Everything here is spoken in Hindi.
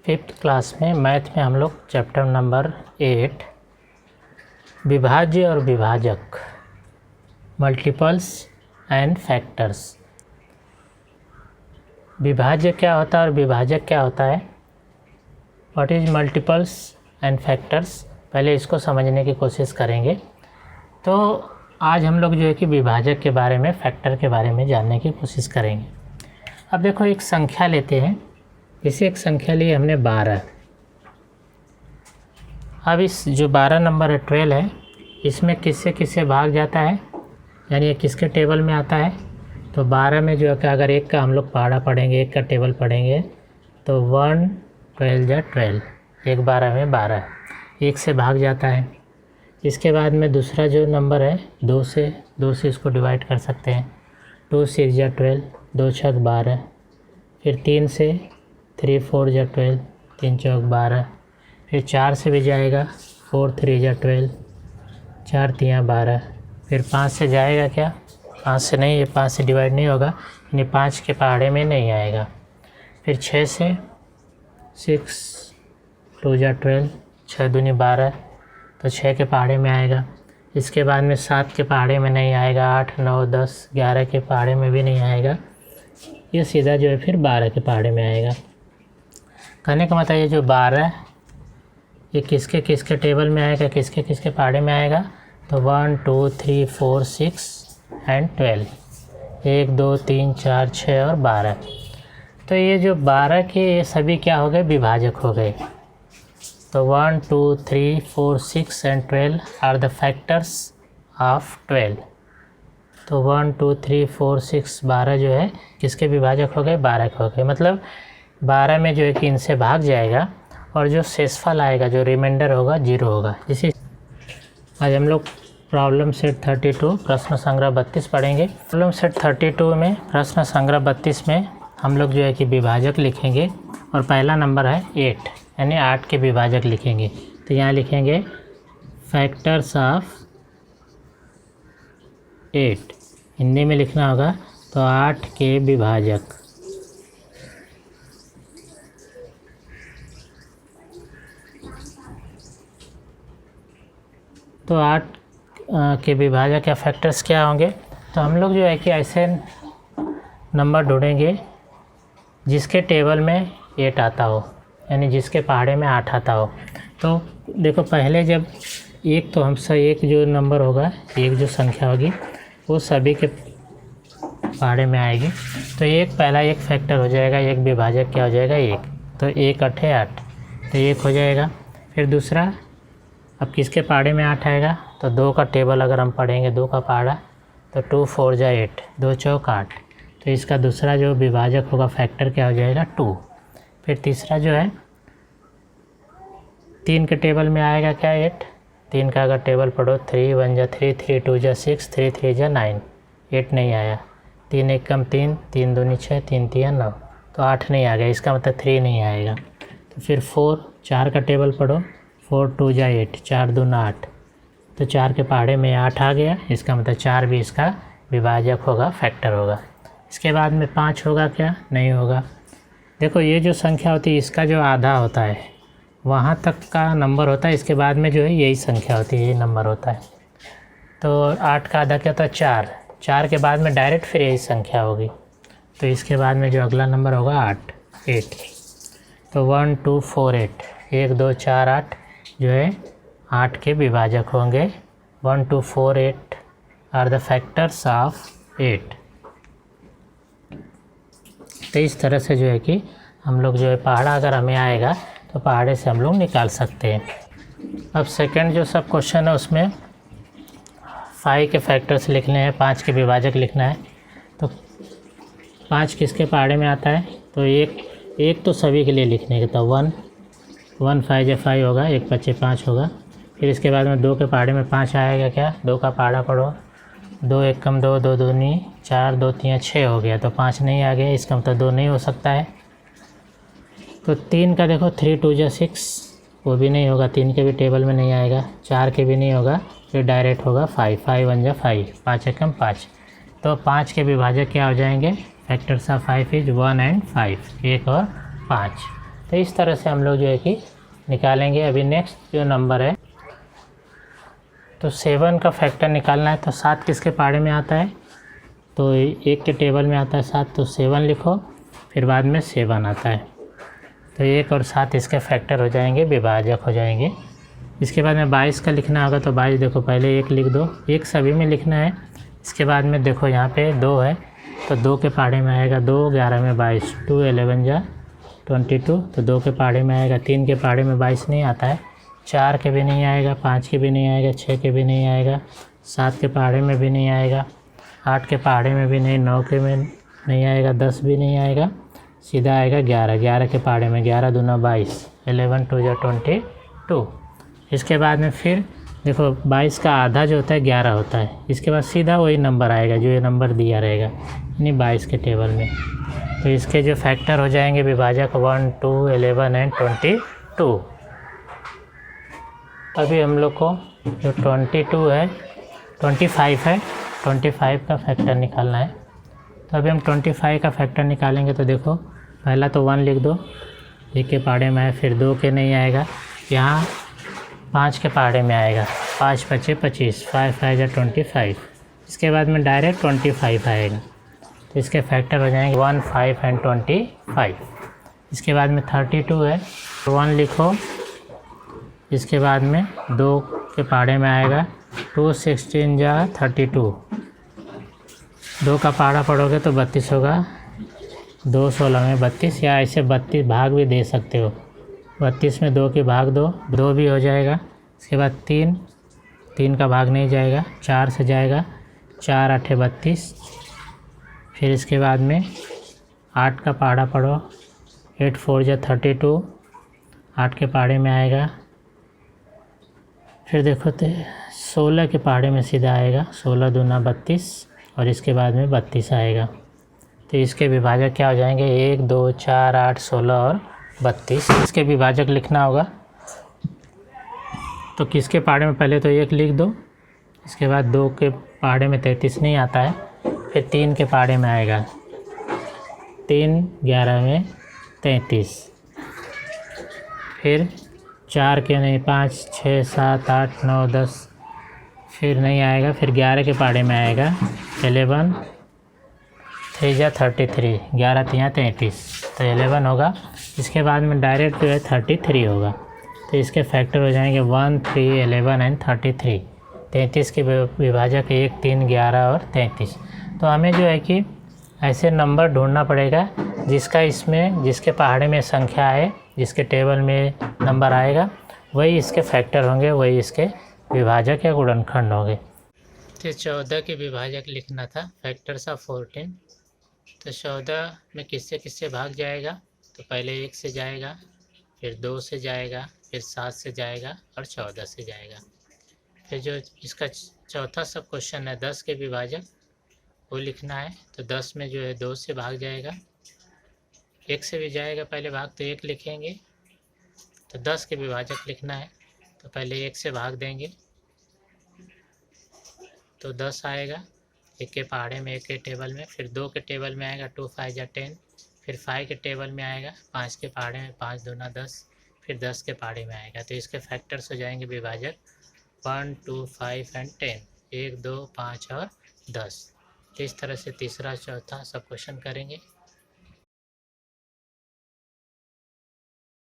फिफ्थ क्लास में मैथ में हम लोग चैप्टर नंबर 8 विभाज्य और विभाजक मल्टीपल्स एंड फैक्टर्स। विभाज्य क्या होता है और विभाजक क्या होता है, what is multiples and factors, पहले इसको समझने की कोशिश करेंगे। तो आज हम लोग जो है कि विभाजक के बारे में, फैक्टर के बारे में जानने की कोशिश करेंगे। अब देखो एक संख्या लेते हैं, इसे एक संख्या लिए हमने 12। अब इस जो 12 नंबर है 12 है, इसमें किससे किससे भाग जाता है, यानी ये किसके टेबल में आता है। तो 12 में जो है कि अगर एक का हम लोग पहाड़ा पढ़ेंगे, एक का टेबल पढ़ेंगे तो 1 12 या 12, एक 12 में 12 एक से भाग जाता है। इसके बाद में दूसरा जो नंबर है 2 से इसको डिवाइड कर सकते हैं। 2 6 या 12, 2 6 12। फिर 3 से 3 4 या 12, 3 4 12। फिर 4 से भी जाएगा, 4 3 या 12, 4 3 12। फिर 5 से जाएगा क्या, 5 से नहीं, ये 5 से डिवाइड नहीं होगा, यानी 5 के पहाड़े में नहीं आएगा। फिर 6 से 6 2 या 12, 6 दूनी 12, तो 6 के पहाड़े में आएगा। इसके बाद में 7 के पहाड़े में नहीं आएगा, 8 9 10 11 के पहाड़े में भी नहीं आएगा, ये सीधा जो है फिर 12 के पहाड़े में आएगा। कहने का मतलब ये जो 12 ये किसके किसके टेबल में आएगा, किसके किसके पहाड़े में आएगा। तो 1 2 3 4 6 एंड 12, 1 2 3 4 6 और 12। तो ये जो 12 के ये सभी क्या हो गए, विभाजक हो गए। तो 1 2 3 4 6 and 12 are the factors of 12। तो 1 2 3 4 6 12 जो है किसके विभाजक हो गए, 12 के हो गए। मतलब 12 में जो है कि इनसे भाग जाएगा और जो शेषफल आएगा, जो रिमाइंडर होगा 0 होगा। जैसे आज हम लोग प्रॉब्लम सेट 32 प्रश्न संग्रह 32 पढ़ेंगे। प्रॉब्लम सेट 32 में प्रश्न संग्रह 32 में हम लोग जो है कि विभाजक लिखेंगे और पहला नंबर है 8, यानी 8 के विभाजक लिखेंगे। तो यहाँ लिखेंगे फैक्टर्स ऑफ 8, हिंदी में लिखना होगा तो 8 के विभाजक। तो 8 के विभाजक या फैक्टर्स क्या होंगे। तो हम लोग जो है कि ऐसे नंबर ढूंढेंगे जिसके टेबल में 8 आता हो, यानी जिसके पहाड़े में 8 आता हो। तो देखो पहले जब एक, तो हमसे एक जो नंबर होगा, एक जो संख्या होगी वो सभी के पहाड़े में आएगी। तो एक पहला एक फैक्टर हो जाएगा, एक विभाजक क्या हो जाएगा, 1। तो 1 8 8, तो 1 हो जाएगा। फिर दूसरा, अब किसके पहाड़े में 8 आएगा, तो 2 का टेबल अगर हम पढ़ेंगे, 2 का पहाड़ा, तो 2 4 जा 8, 2 चौक 8। तो इसका दूसरा जो विभाजक होगा फैक्टर क्या हो जाएगा, 2। फिर तीसरा जो है 3 के टेबल में आएगा क्या, 8। 3 का अगर टेबल पढ़ो, 3 1 जा 3, 3 2 जा 6, 3 3 जा 9, 8 नहीं आया। 3 1 कम 3, 3 दूनी 6, 3 3 9, तो 8 नहीं आ गया, इसका मतलब 3 नहीं आएगा। तो फिर 4 का टेबल पढ़ो, 4 2 जा 8, 4 दूना 8, तो 4 के पहाड़े में 8 आ गया, इसका मतलब 4 भी इसका विभाजक होगा, फैक्टर होगा। इसके बाद में 5 होगा क्या, नहीं होगा। देखो ये जो संख्या होती है इसका जो आधा होता है वहाँ तक का नंबर होता है, इसके बाद में जो है यही संख्या होती है, यही नंबर होता है। तो 8 का आधा क्या होता है, 4, 4 के बाद में डायरेक्ट फिर यही संख्या होगी। तो इसके बाद में जो अगला नंबर होगा 8। तो 1 2 4 8, 1 2 4 8 जो है 8 के विभाजक होंगे। 1 2 4 8 आर द फैक्टर्स ऑफ 8। तो इस तरह से जो है कि हम लोग जो है पहाड़ा अगर हमें आएगा तो पहाड़े से हम लोग निकाल सकते हैं। अब सेकंड जो सब क्वेश्चन है उसमें 5 के फैक्टर्स लिखने हैं, 5 के विभाजक लिखना है। तो 5 किसके पहाड़े में आता है, तो एक तो सभी के लिए लिखने के, तो 1 5 या 5 होगा, 1 5 5 होगा। फिर इसके बाद में 2 के पहाड़े में 5 आएगा क्या, 2 का पहाड़ा पढ़ो, 2 1 कम 2, 2 दूनी 4, 2 3 6 हो गया, तो 5 नहीं आ गया, इसका मतलब 2 नहीं हो सकता है। तो 3 का देखो 3 2 जा 6, वो भी नहीं होगा, 3 के भी टेबल में नहीं आएगा, 4 के भी नहीं होगा, फिर डायरेक्ट होगा 5, 5 1 जा 5, 5 1 5। तो 5 के विभाजक क्या हो जाएंगे, फैक्टर्स ऑफ 5 इज 1 एंड 5, 1 और 5। तो इस तरह से हम लोग जो है कि निकालेंगे। अभी नेक्स्ट जो नंबर है, तो 7 का फैक्टर निकालना है। तो 7 किसके पहाड़े में आता है, तो 1 के टेबल में आता है 7, तो 7 लिखो, फिर बाद में 7 आता है। तो 1 और 7 इसके फैक्टर हो जाएंगे, विभाजक हो जाएंगे। इसके बाद में 22 का लिखना होगा, तो 22 देखो पहले 1 लिख दो, 1 सभी में लिखना है। इसके बाद में देखो यहाँ पे 2 है, तो 2 के पहाड़े में आएगा 2, 11 में 22, 2 11 जा 22, तो 2 के पहाड़े में आएगा। 3 के पहाड़े में 22 नहीं आता है, 4 के भी नहीं आएगा, 5 के भी नहीं आएगा, 6 के भी नहीं आएगा, 7 के पहाड़े में भी नहीं आएगा, 8 के पहाड़े में भी नहीं, 9 के में नहीं आएगा, 10 भी नहीं आएगा, सीधा आएगा 11। 11 के पहाड़े में 11 दूना 22, 11 2 जा 22। इसके बाद में फिर देखो 22 का आधा जो होता है 11 होता है। इसके बाद सीधा वही नंबर आएगा जो ये नंबर दिया रहेगा, यानी 22 के टेबल में। तो इसके जो फैक्टर हो जाएंगे विभाजक 1, 2, 11 एंड 22। अभी हम लोग को जो 22 है 25 है, 25 का फैक्टर निकालना है। तो अभी हम 25 का फैक्टर निकालेंगे। तो देखो पहला तो 1 लिख दो, 1 के पहाड़े में है, फिर 2 के नहीं आएगा, यहाँ 5 के पहाड़े में आएगा, 5 5 25, 5 5 जा 25। इसके बाद में डायरेक्ट 25 आएगा। तो इसके फैक्टर हो जाएंगे 1, 5 एंड 25। इसके बाद में 32 है, 1 लिखो, इसके बाद में 2 के पहाड़े में आएगा, 2 16 जा 32, 2 का पहाड़ा पढ़ोगे तो 32 होगा, 2 16 में 32, या ऐसे 32 भाग भी दे सकते हो, 32 में 2 के भाग दो, 2 भी हो जाएगा। इसके बाद 3 का भाग नहीं जाएगा, 4 से जाएगा, 4 8 32। फिर इसके बाद में 8 का पहाड़ा पढ़ो, 8 4 जा 32, 8 के पहाड़े में आएगा। फिर देखो तो 16 के पहाड़े में सीधा आएगा, 16 दूना 32, और इसके बाद में 32 आएगा। तो इसके विभाजक क्या हो जाएंगे, 1 2 4 8 16 और 32। इसके विभाजक लिखना होगा। तो किसके पहाड़े में, पहले तो 1 लिख दो, इसके बाद 2 के पहाड़े में 33 नहीं आता है, फिर 3 के पहाड़े में आएगा, 3 11 में 33, फिर 4 के नहीं, 5 6 7 8 9 10, फिर नहीं आएगा, फिर 11 के पहाड़े में आएगा, 11 3 जा 33, 11 3 33, तो 11 होगा। इसके बाद में डायरेक्ट जो है 33 होगा। तो इसके फैक्टर हो जाएंगे 1 3 11 एंड 33। 33 के विभाजक 1 3 11 और 33। तो हमें जो है कि ऐसे नंबर ढूंढना पड़ेगा जिसका इसमें, जिसके पहाड़े में संख्या है, जिसके टेबल में नंबर आएगा, वही इसके फैक्टर होंगे, वही इसके विभाजक या गुणनखंड होंगे। तो 14 के विभाजक लिखना था, फैक्टर्स ऑफ 14। तो 14 में किससे किससे भाग जाएगा, तो पहले 1 से जाएगा, फिर 2 से जाएगा, फिर 7 से जाएगा और 14 से जाएगा। फिर जो इसका चौथा सब क्वेश्चन है 10 के विभाजक, वो लिखना है। तो 10 में जो है 2 से भाग जाएगा, 1 से भी जाएगा पहले भाग, तो 1 लिखेंगे। तो 10 के विभाजक लिखना है, तो पहले 1 से भाग देंगे तो 10 आएगा, 1 के पहाड़े में, 1 के टेबल में, फिर 2 के टेबल में आएगा, 2 5 जा 10, फिर 5 के टेबल में आएगा, 5 के पहाड़े में, 5 दूना 10, फिर 10 के पहाड़े में आएगा। तो इसके फैक्टर्स हो जाएंगे विभाजक 1 2 5 एंड 10, 1 2 5 और 10। तो इस तरह से तीसरा चौथा सब क्वेश्चन करेंगे।